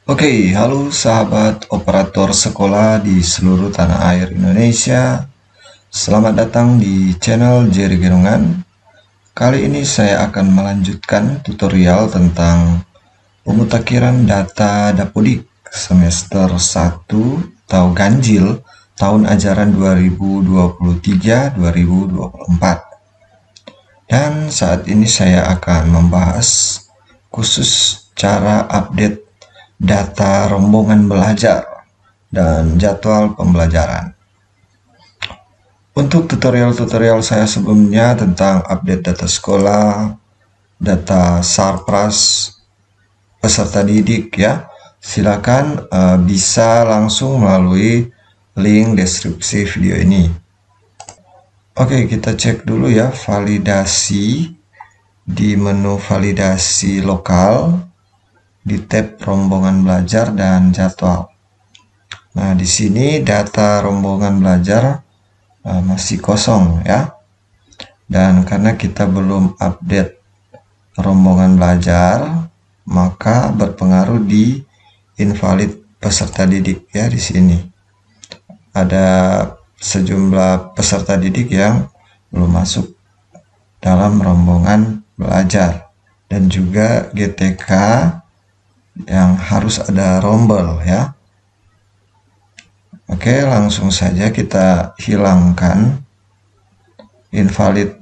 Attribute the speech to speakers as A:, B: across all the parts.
A: Oke, halo sahabat operator sekolah di seluruh tanah air Indonesia. Selamat datang di channel Jerry Gerungan. Kali ini saya akan melanjutkan tutorial tentang pemutakhiran data Dapodik semester 1 atau ganjil tahun ajaran 2023-2024. Dan saat ini saya akan membahas khusus cara update data rombongan belajar dan jadwal pembelajaran. Untuk tutorial-tutorial saya sebelumnya tentang update data sekolah, data Sarpras, peserta didik ya, silakan bisa langsung melalui link deskripsi video ini. Oke, kita cek dulu ya validasi di menu validasi lokal di tab rombongan belajar dan jadwal. Nah, di sini data rombongan belajar masih kosong ya. Dan karena kita belum update rombongan belajar, maka berpengaruh di invalid peserta didik ya di sini. Ada sejumlah peserta didik yang belum masuk dalam rombongan belajar dan juga GTK yang harus ada rombel ya. Oke, langsung saja kita hilangkan invalid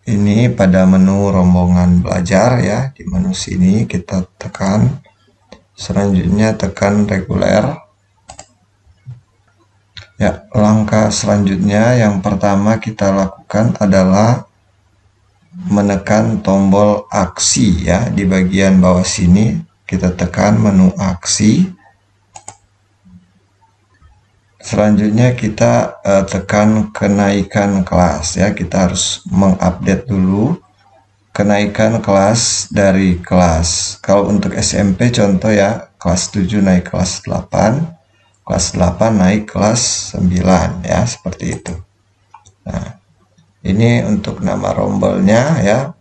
A: ini pada menu rombongan belajar ya. Di menu sini kita tekan, selanjutnya tekan reguler. Ya, langkah selanjutnya yang pertama kita lakukan adalah menekan tombol aksi ya. Di bagian bawah sini kita tekan menu aksi. Selanjutnya kita tekan kenaikan kelas ya. Kita harus mengupdate dulu kenaikan kelas dari kelas. Kalau untuk SMP contoh ya, kelas 7 naik kelas 8, kelas 8 naik kelas 9 ya, seperti itu. Nah, ini untuk nama rombelnya ya.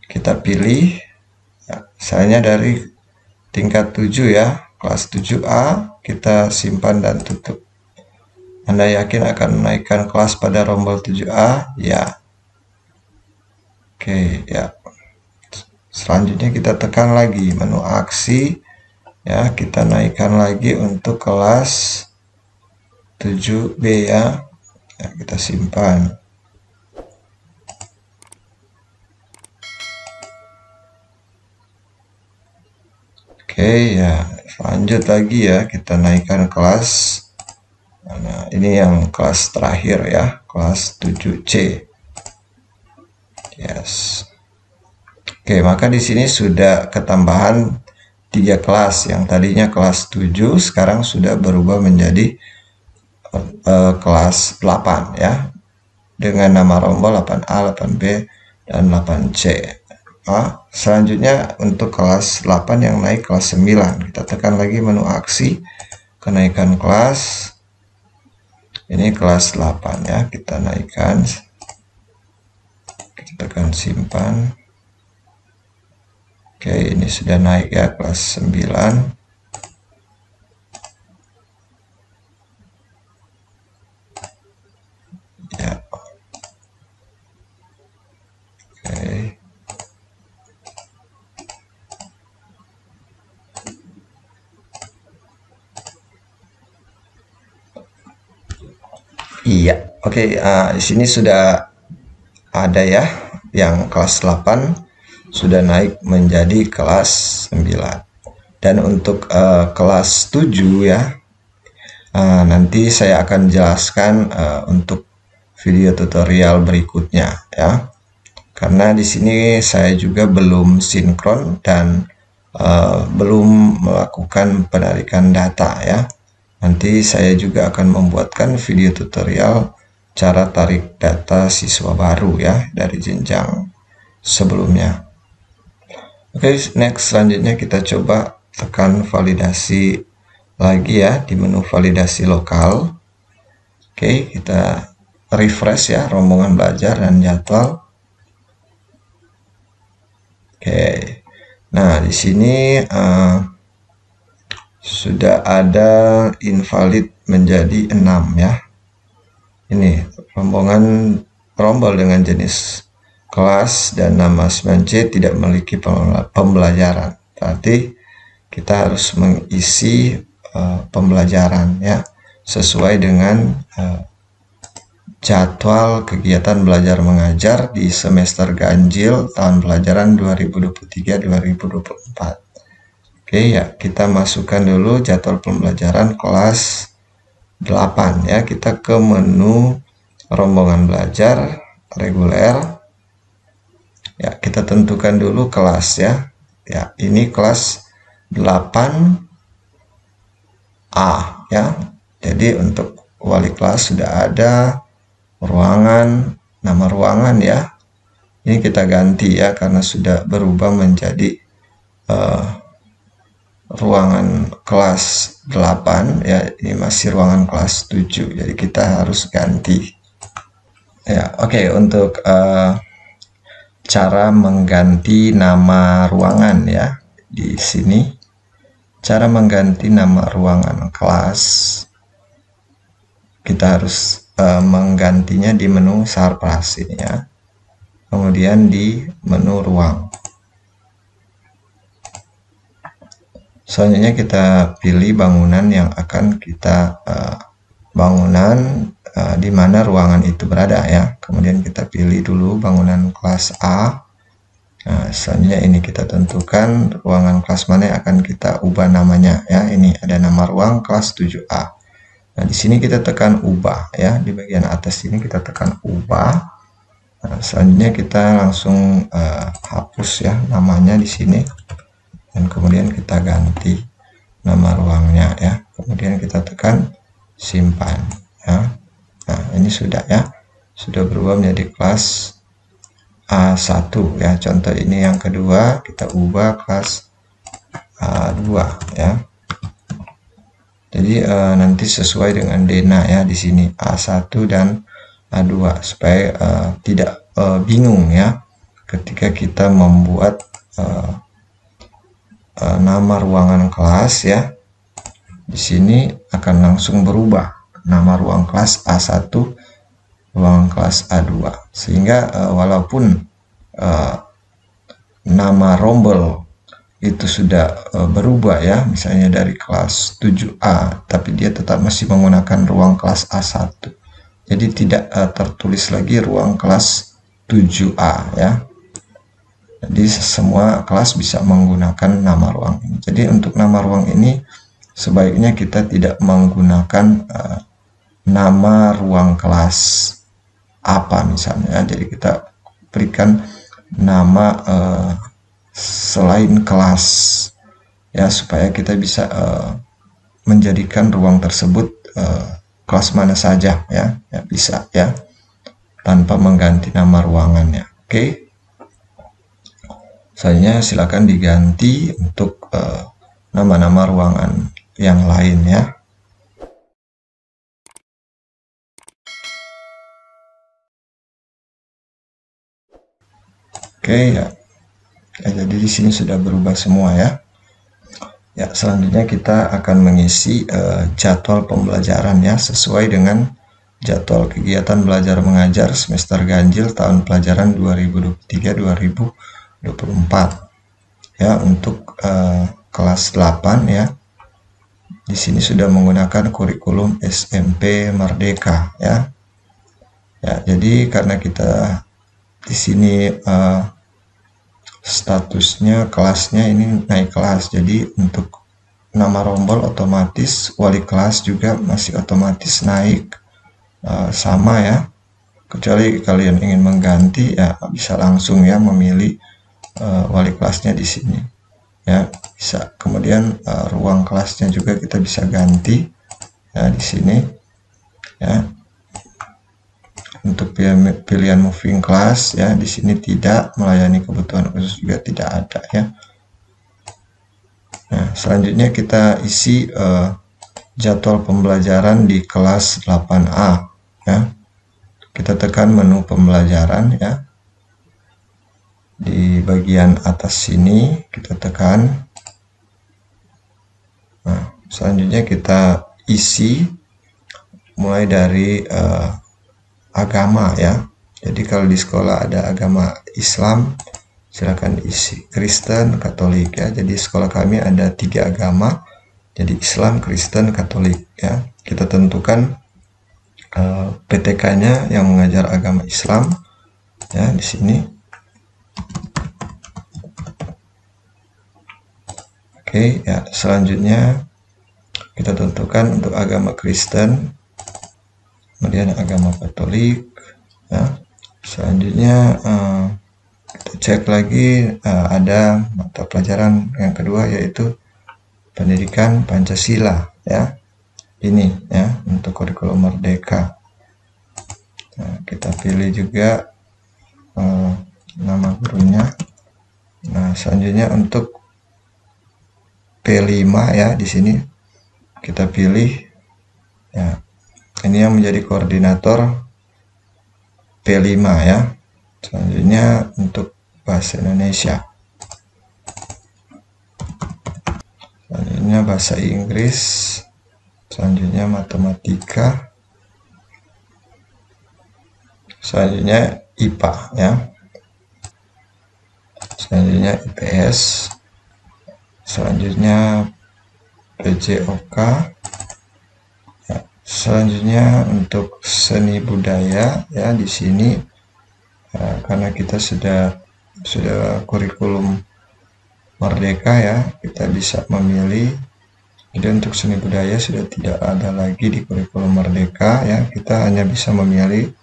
A: Kita pilih ya, misalnya dari tingkat 7 ya, kelas 7A, kita simpan dan tutup. Anda yakin akan menaikkan kelas pada rombel 7A? Ya. Oke, ya. Selanjutnya kita tekan lagi menu aksi ya, kita naikkan lagi untuk kelas 7B ya. Ya, kita simpan. Oke ya, lanjut lagi ya, kita naikkan kelas. Nah, ini yang kelas terakhir ya, kelas 7C. Yes. Oke, maka di sini sudah ketambahan 3 kelas. Yang tadinya kelas 7 sekarang sudah berubah menjadi kelas 8 ya. Dengan nama rombel 8A, 8B, dan 8C. Selanjutnya untuk kelas 8 yang naik kelas 9. Kita tekan lagi menu aksi, kenaikan kelas. Ini kelas 8 ya, kita naikkan. Kita tekan simpan. Oke, ini sudah naik ya, kelas 9. Ya. Oke. Iya, oke. Di sini sudah ada ya, yang kelas 8 sudah naik menjadi kelas 9. Dan untuk kelas 7 ya, nanti saya akan jelaskan untuk video tutorial berikutnya ya. Karena di sini saya juga belum sinkron dan belum melakukan penarikan data ya. Nanti saya juga akan membuatkan video tutorial cara tarik data siswa baru ya dari jenjang sebelumnya. Oke, next selanjutnya kita coba tekan validasi lagi ya di menu validasi lokal. Oke, kita refresh ya rombongan belajar dan jadwal. Oke. Nah, di sini sudah ada invalid menjadi 6 ya. Ini rombel dengan jenis kelas dan nama 9C tidak memiliki pembelajaran. Berarti kita harus mengisi pembelajaran ya sesuai dengan jadwal kegiatan belajar mengajar di semester ganjil tahun pelajaran 2023-2024. Oke ya, kita masukkan dulu jadwal pembelajaran kelas 8 ya. Kita ke menu rombongan belajar reguler. Ya, kita tentukan dulu kelas ya. Ya, ini kelas 8A ya. Jadi untuk wali kelas sudah ada, ruangan, nama ruangan ya. Ini kita ganti ya karena sudah berubah menjadi ruangan kelas 8 ya, ini masih ruangan kelas 7, jadi kita harus ganti ya. Oke, untuk cara mengganti nama ruangan ya, di sini cara mengganti nama ruangan kelas kita harus menggantinya di menu Sarpras ini ya, kemudian di menu ruang. Selanjutnya kita pilih bangunan yang akan kita bangunan di mana ruangan itu berada ya. Kemudian kita pilih dulu bangunan kelas A. Nah, selanjutnya ini kita tentukan ruangan kelas mana yang akan kita ubah namanya ya. Ini ada nama ruang kelas 7A. Nah, di sini kita tekan ubah ya. Di bagian atas ini kita tekan ubah. Nah, selanjutnya kita langsung hapus ya namanya di sini. Dan kemudian kita ganti nama ruangnya ya, kemudian kita tekan simpan ya. Nah, ini sudah ya, sudah berubah menjadi kelas A1 ya. Contoh ini yang kedua, kita ubah kelas A2 ya. Jadi nanti sesuai dengan Dena ya, di sini A1 dan A2 supaya tidak bingung ya ketika kita membuat nama ruangan kelas ya. Di sini akan langsung berubah nama ruang kelas A1, ruang kelas A2, sehingga walaupun nama rombel itu sudah berubah ya, misalnya dari kelas 7A, tapi dia tetap masih menggunakan ruang kelas A1. Jadi tidak tertulis lagi ruang kelas 7A ya. Jadi semua kelas bisa menggunakan nama ruang ini. Jadi untuk nama ruang ini sebaiknya kita tidak menggunakan nama ruang kelas apa misalnya. Jadi kita berikan nama selain kelas ya, supaya kita bisa menjadikan ruang tersebut kelas mana saja ya, ya bisa ya, tanpa mengganti nama ruangannya. Oke. Selanjutnya silakan diganti untuk nama-nama ruangan yang lain ya. Oke ya. Jadi di sini sudah berubah semua ya. Ya, selanjutnya kita akan mengisi jadwal pembelajaran ya, sesuai dengan jadwal kegiatan belajar mengajar semester ganjil tahun pelajaran 2023-2024 ya. Untuk kelas 8 ya, di sini sudah menggunakan kurikulum SMP Merdeka ya. Ya, jadi karena kita di sini statusnya kelasnya ini naik kelas, jadi untuk nama rombel otomatis, wali kelas juga masih otomatis naik sama ya. Kecuali kalian ingin mengganti ya, bisa langsung ya memilih wali kelasnya di sini ya, bisa. Kemudian ruang kelasnya juga kita bisa ganti ya di sini ya. Untuk pilihan moving class ya, di sini tidak, melayani kebutuhan khusus juga tidak ada ya. Nah, selanjutnya kita isi jadwal pembelajaran di kelas 8A ya. Kita tekan menu pembelajaran ya. Di bagian atas sini kita tekan Nah, selanjutnya kita isi mulai dari agama ya. Jadi kalau di sekolah ada agama Islam, silakan isi. Kristen, Katolik ya. Jadi sekolah kami ada 3 agama. Jadi Islam, Kristen, Katolik ya. Kita tentukan PTK-nya yang mengajar agama Islam ya di sini. Oke ya, selanjutnya kita tentukan untuk agama Kristen, kemudian agama Katolik ya. Selanjutnya kita cek lagi ada mata pelajaran yang kedua yaitu pendidikan Pancasila ya. Ini ya untuk kurikulum merdeka. Nah, kita pilih juga nama gurunya. Nah, selanjutnya untuk P5 ya, di sini kita pilih ya. Ini yang menjadi koordinator P5 ya. Selanjutnya untuk bahasa Indonesia. Selanjutnya bahasa Inggris. Selanjutnya matematika. Selanjutnya IPA ya. Selanjutnya IPS. Selanjutnya PJOK. Ya. Selanjutnya untuk seni budaya ya, di sini karena kita sudah kurikulum merdeka ya, kita bisa memilih. Jadi untuk seni budaya sudah tidak ada lagi di kurikulum merdeka ya, kita hanya bisa memilih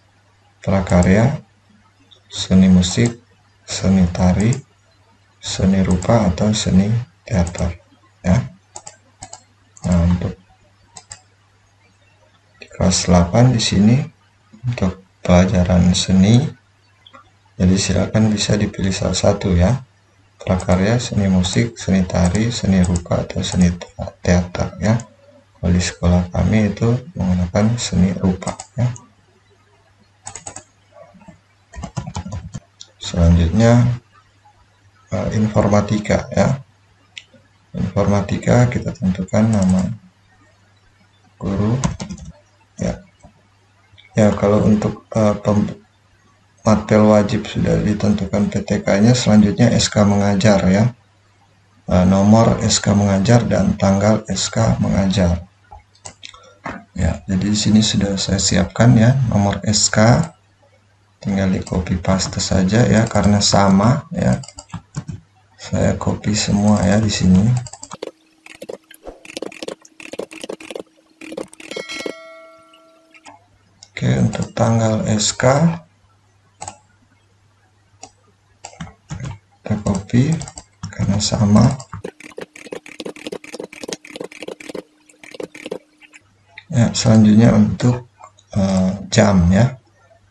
A: prakarya, seni musik, seni tari, seni rupa atau seni teater ya. Nah, untuk di kelas 8 di sini untuk pelajaran seni. Jadi silakan bisa dipilih salah satu ya. Prakarya, seni musik, seni tari, seni rupa atau seni teater ya. Kalau di sekolah kami itu menggunakan seni rupa ya. Selanjutnya informatika ya. Informatika kita tentukan nama guru ya. Ya, kalau untuk materi wajib sudah ditentukan PTK-nya, selanjutnya SK mengajar ya. Nomor SK mengajar dan tanggal SK mengajar. Ya, jadi di sini sudah saya siapkan ya nomor SK. Tinggal di copy paste saja ya, karena sama ya. Saya copy semua ya di sini. Oke, untuk tanggal SK kita copy karena sama ya. Selanjutnya untuk jam ya.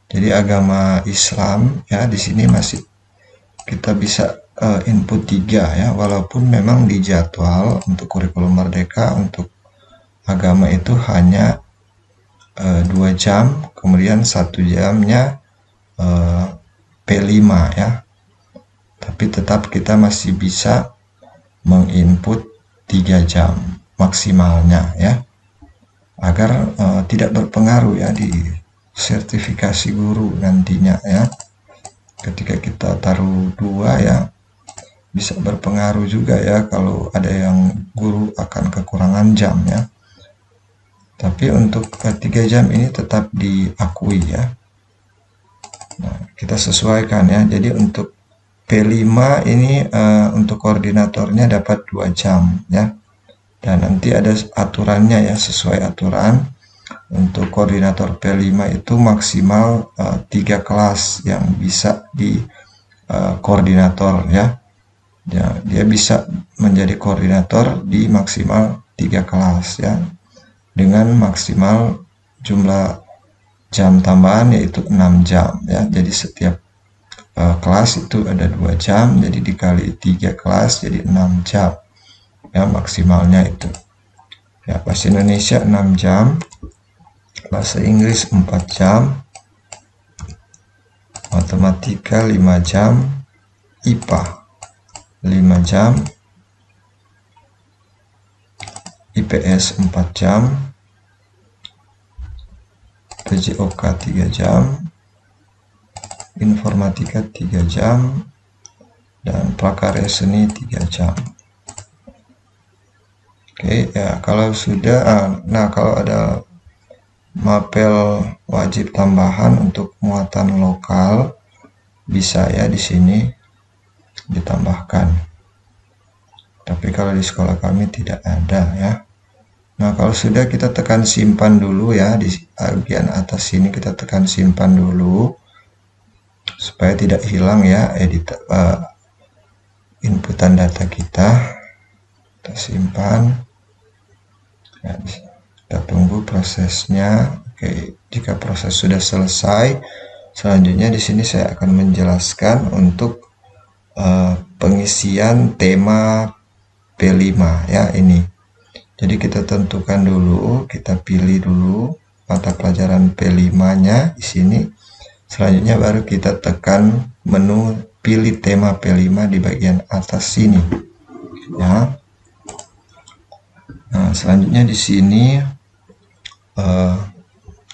A: Jadi agama Islam ya, di sini masih kita bisa input 3 ya, walaupun memang di jadwal untuk kurikulum merdeka untuk agama itu hanya 2 jam, kemudian 1 jamnya P5 ya. Tapi tetap kita masih bisa menginput 3 jam maksimalnya ya, agar tidak berpengaruh ya di sertifikasi guru nantinya ya. Ketika kita taruh 2 ya, bisa berpengaruh juga ya kalau ada yang guru akan kekurangan jam ya. Tapi untuk 3 jam ini tetap diakui ya. Nah, kita sesuaikan ya. Jadi untuk P5 ini untuk koordinatornya dapat 2 jam ya. Dan nanti ada aturannya ya, sesuai aturan. Untuk koordinator P5 itu maksimal 3 kelas yang bisa di koordinator ya. Dia bisa menjadi koordinator di maksimal 3 kelas ya, dengan maksimal jumlah jam tambahan yaitu 6 jam ya. Jadi setiap kelas itu ada 2 jam, jadi dikali 3 kelas jadi 6 jam ya maksimalnya itu ya. Bahasa Indonesia 6 jam, bahasa Inggris 4 jam, matematika 5 jam, IPA 5 jam, IPS 4 jam, PJOK 3 jam, informatika 3 jam, dan prakarya seni 3 jam. Oke, ya kalau sudah, nah kalau ada mapel wajib tambahan untuk muatan lokal, bisa ya di sini ditambahkan. Tapi kalau di sekolah kami tidak ada ya. Nah, kalau sudah kita tekan simpan dulu ya, di bagian atas sini kita tekan simpan dulu supaya tidak hilang ya inputan data kita. Kita simpan. Ya, kita tunggu prosesnya. Oke, jika proses sudah selesai, selanjutnya di sini saya akan menjelaskan untuk pengisian tema P5 ya ini. Jadi kita tentukan dulu, kita pilih dulu mata pelajaran P5-nya di sini. Selanjutnya baru kita tekan menu pilih tema P5 di bagian atas sini. Ya. Nah, selanjutnya di sini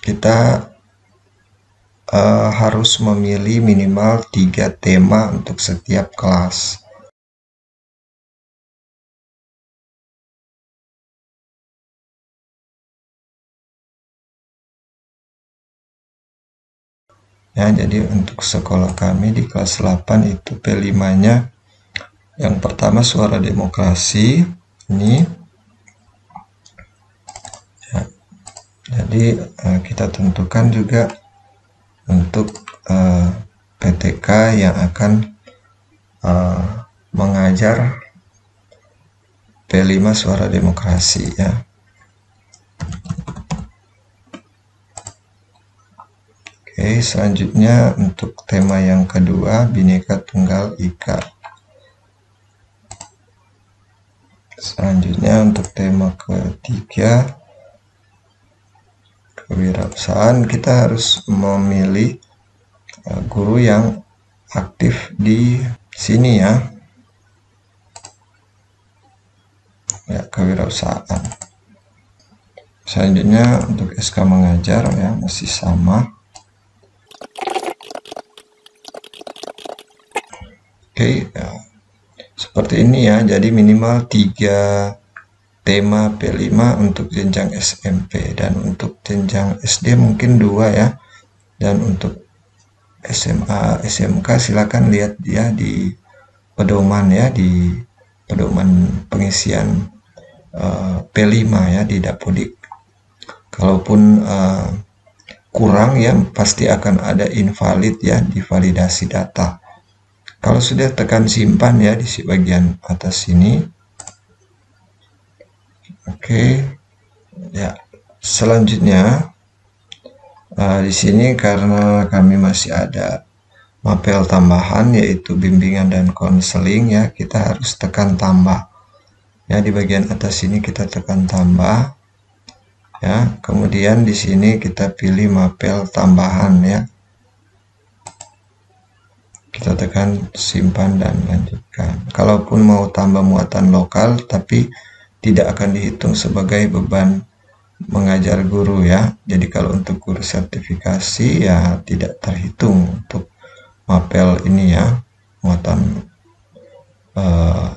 A: kita harus memilih minimal 3 tema untuk setiap kelas. Ya, jadi untuk sekolah kami di kelas 8 itu P5-nya yang pertama suara demokrasi ini. Ya, jadi kita tentukan juga untuk PTK yang akan mengajar P5 suara demokrasi ya. Oke, selanjutnya untuk tema yang kedua, Bhinneka Tunggal Ika. Selanjutnya untuk tema ketiga, kewirausahaan, kita harus memilih guru yang aktif di sini ya. Ya, kewirausahaan. Selanjutnya untuk SK mengajar ya, masih sama. Oke, ya. Seperti ini ya, jadi minimal 3 tema P5 untuk jenjang SMP, dan untuk jenjang SD mungkin 2 ya, dan untuk SMA SMK silakan lihat dia di pedoman ya, di pedoman pengisian P5 ya di Dapodik. Kalaupun kurang ya pasti akan ada invalid ya di validasi data. Kalau sudah tekan simpan ya di bagian atas sini. Oke. Ya, selanjutnya di sini karena kami masih ada mapel tambahan yaitu bimbingan dan konseling ya, kita harus tekan tambah. Ya, di bagian atas sini kita tekan tambah. Ya, kemudian di sini kita pilih mapel tambahan ya. Kita tekan simpan dan lanjutkan. Kalaupun mau tambah muatan lokal tapi tidak akan dihitung sebagai beban mengajar guru ya. Jadi kalau untuk guru sertifikasi ya tidak terhitung untuk mapel ini ya, muatan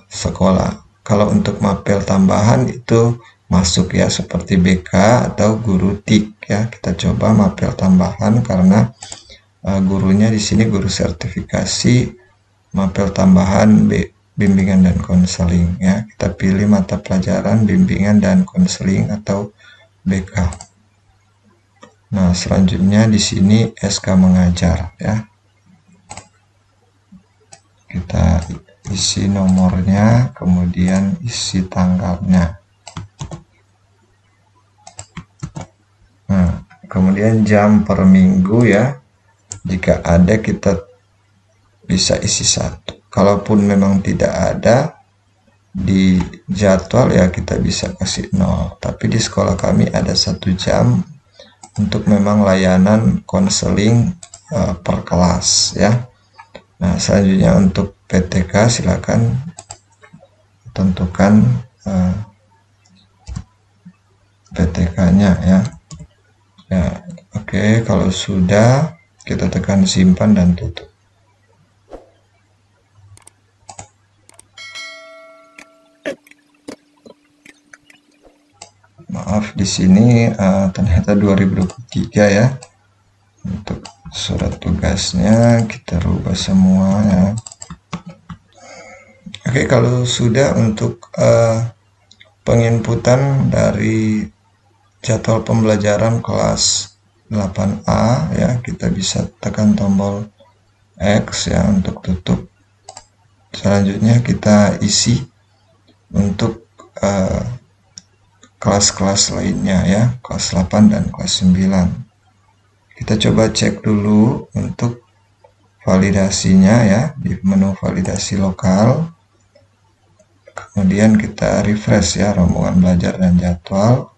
A: sekolah. Kalau untuk mapel tambahan itu masuk ya, seperti BK atau guru TIK ya. Kita coba mapel tambahan karena gurunya di sini guru sertifikasi, mapel tambahan bimbingan dan konseling ya. Kita pilih mata pelajaran bimbingan dan konseling atau BK. Nah, selanjutnya di sini SK mengajar ya. Kita isi nomornya, kemudian isi tanggalnya. Nah, kemudian jam per minggu ya. Jika ada kita bisa isi 1. Kalaupun memang tidak ada di jadwal ya kita bisa kasih 0. Tapi di sekolah kami ada 1 jam untuk memang layanan konseling per kelas ya. Nah, selanjutnya untuk PTK silakan tentukan PTK-nya ya. Ya, oke, kalau sudah kita tekan simpan dan tutup. Maaf, di sini ternyata 2023 ya. Untuk surat tugasnya kita rubah semua ya. Oke, kalau sudah untuk penginputan dari jadwal pembelajaran kelas 8A ya, kita bisa tekan tombol X ya untuk tutup. Selanjutnya kita isi untuk kelas-kelas lainnya ya, kelas 8 dan kelas 9. Kita coba cek dulu untuk validasinya ya, di menu validasi lokal. Kemudian kita refresh ya, rombongan belajar dan jadwal.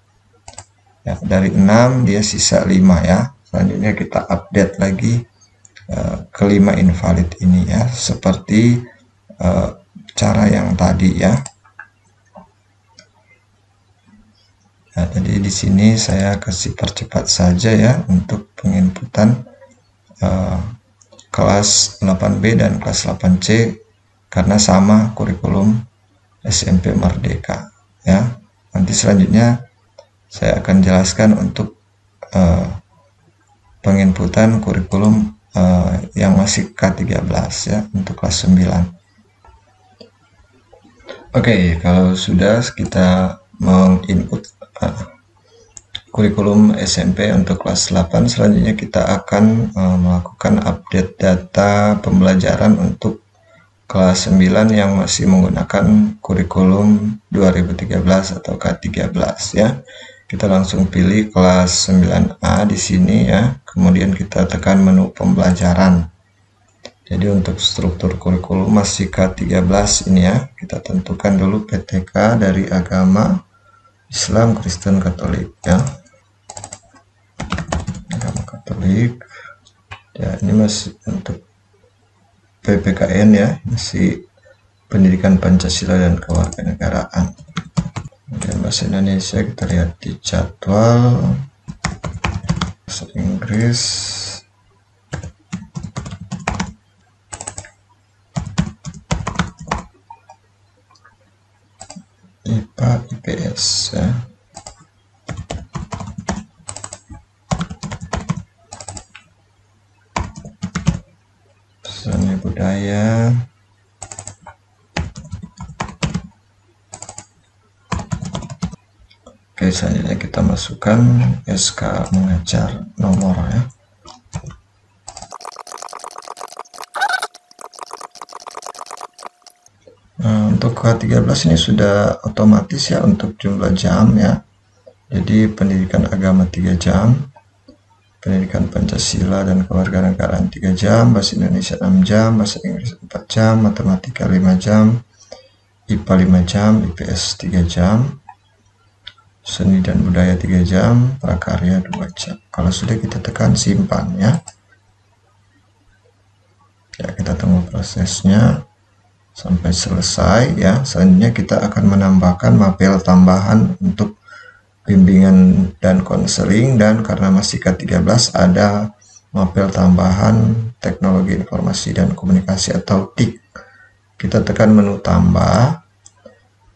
A: Ya, dari 6 dia sisa 5 ya. Selanjutnya kita update lagi kelima invalid ini ya, seperti cara yang tadi ya. Nah, jadi di sini saya kasih percepat saja ya untuk penginputan kelas 8B dan kelas 8C karena sama kurikulum SMP Merdeka ya. Nanti selanjutnya saya akan jelaskan untuk penginputan kurikulum yang masih K13 ya untuk kelas 9. Oke, kalau sudah kita menginput kurikulum SMP untuk kelas 8, selanjutnya kita akan melakukan update data pembelajaran untuk kelas 9 yang masih menggunakan kurikulum 2013 atau K13 ya. Kita langsung pilih kelas 9A di sini ya. Kemudian kita tekan menu pembelajaran. Jadi untuk struktur kurikulum masih K13 ini ya. Kita tentukan dulu PTK dari agama Islam, Kristen, Katolik ya. Agama Katolik. Ya, ini masih untuk PPKN ya, masih pendidikan Pancasila dan kewarganegaraan. Kemudian bahasa Indonesia kita lihat di jadwal, bahasa Inggris, IPA, IPS ya. Seni budaya, oke, selanjutnya kita masukkan SK mengajar nomor ya. Nah, untuk K13 ini sudah otomatis ya untuk jumlah jam ya. Jadi pendidikan agama 3 jam, pendidikan Pancasila dan kewarganegaraan 3 jam, bahasa Indonesia 6 jam, bahasa Inggris 4 jam, matematika 5 jam, IPA 5 jam, IPS 3 jam, seni dan budaya 3 jam, prakarya 2 jam. Kalau sudah kita tekan simpan ya. Ya, kita tunggu prosesnya sampai selesai ya. Selanjutnya kita akan menambahkan mapel tambahan untuk bimbingan dan konseling, dan karena masih K13 ada mapel tambahan teknologi informasi dan komunikasi atau TIK. Kita tekan menu tambah.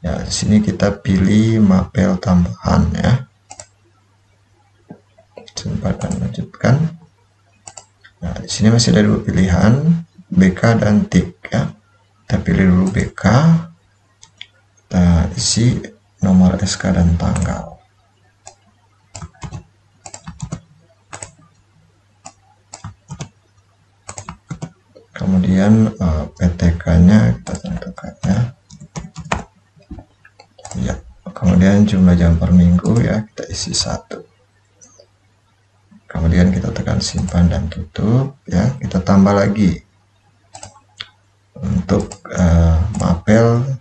A: Ya, di sini kita pilih mapel tambahan ya. Simpan dan lanjutkan. Nah, di sini masih ada 2 pilihan, BK dan TIK ya. Kita pilih dulu BK. Kita isi nomor SK dan tanggal. Kemudian PTK-nya kita tentukan ya. Ya, kemudian jumlah jam per minggu ya, kita isi 1. Kemudian kita tekan simpan dan tutup ya. Kita tambah lagi untuk mapel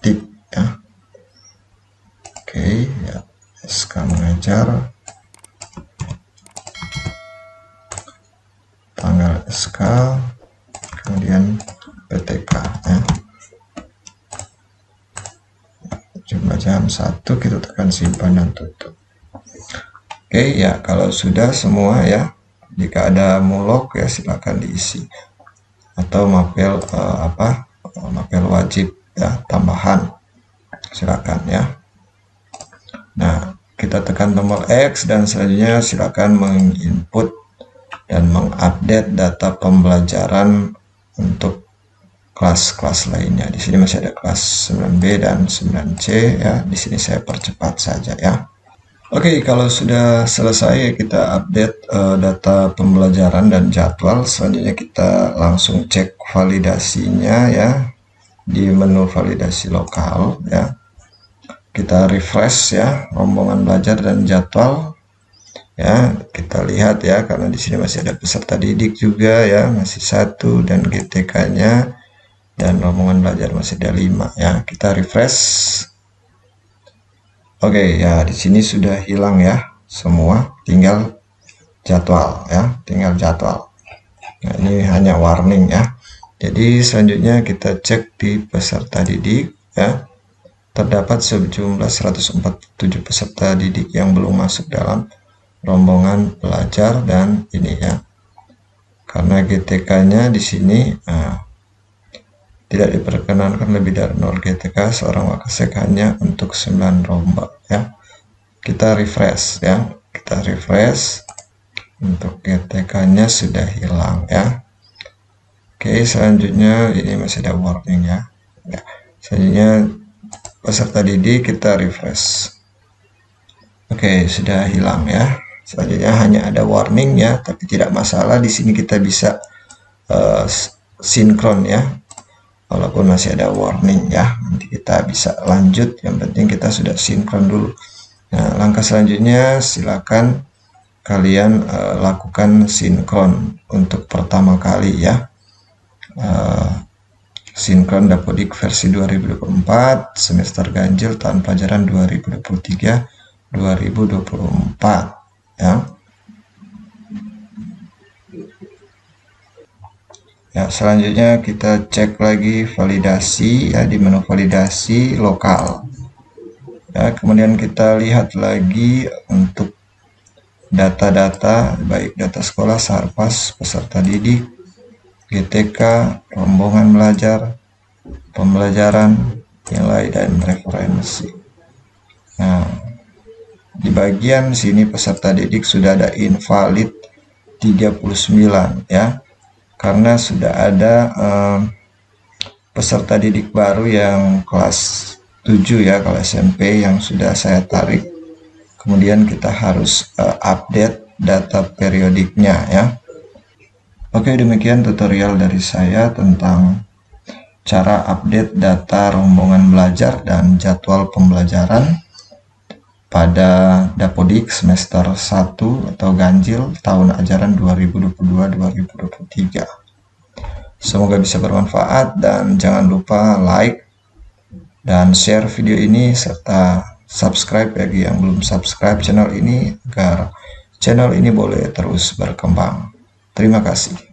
A: TIK ya. Oke ya, SK mengajar, tanggal SK, kemudian PTK ya. Jumlah jam 1. satu, kita tekan simpan dan tutup. Oke ya, kalau sudah semua ya, jika ada mulok ya silakan diisi, atau mapel mapel wajib ya tambahan, silakan ya. Nah, kita tekan tombol X dan selanjutnya silakan menginput dan mengupdate data pembelajaran untuk kelas-kelas lainnya. Di sini masih ada kelas 9B dan 9C ya. Di sini saya percepat saja ya. Oke, kalau sudah selesai kita update data pembelajaran dan jadwal, selanjutnya kita langsung cek validasinya ya di menu validasi lokal ya. Kita refresh ya rombongan belajar dan jadwal ya, kita lihat ya, karena di sini masih ada peserta didik juga ya, masih 1, dan GTK-nya dan rombongan belajar masih ada 5 ya. Kita refresh. Oke ya, di sini sudah hilang ya semua, tinggal jadwal ya, tinggal jadwal. Nah, ini hanya warning ya. Jadi selanjutnya kita cek di peserta didik ya. Terdapat sejumlah 147 peserta didik yang belum masuk dalam rombongan belajar, dan ini ya. Karena GTK-nya di sini tidak diperkenankan lebih dari 0 GTK seorang wakasek hanya untuk 9 rombak ya. Kita refresh ya, kita refresh. Untuk GTK-nya sudah hilang ya. Oke, selanjutnya ini masih ada warning ya. Selanjutnya peserta didik, kita refresh. Oke, sudah hilang ya. Selanjutnya hanya ada warning ya, tapi tidak masalah. Di sini kita bisa sinkron ya, walaupun masih ada warning ya. Nanti kita bisa lanjut, yang penting kita sudah sinkron dulu. Nah, langkah selanjutnya silakan kalian lakukan sinkron untuk pertama kali ya. Sinkron Dapodik versi 2024 semester ganjil tahun pelajaran 2023-2024 ya. Ya, selanjutnya kita cek lagi validasi ya di menu validasi lokal. Ya, kemudian kita lihat lagi untuk data-data, baik data sekolah, sarpas, peserta didik, GTK, rombongan belajar, pembelajaran, nilai, dan referensi. Nah, di bagian sini peserta didik sudah ada invalid 39 ya, karena sudah ada peserta didik baru yang kelas 7 ya, kelas SMP yang sudah saya tarik. Kemudian kita harus update data periodiknya ya. Oke, demikian tutorial dari saya tentang cara update data rombongan belajar dan jadwal pembelajaran pada Dapodik semester 1 atau ganjil tahun ajaran 2022-2023. Semoga bisa bermanfaat, dan jangan lupa like dan share video ini serta subscribe bagi yang belum subscribe channel ini agar channel ini boleh terus berkembang. Terima kasih.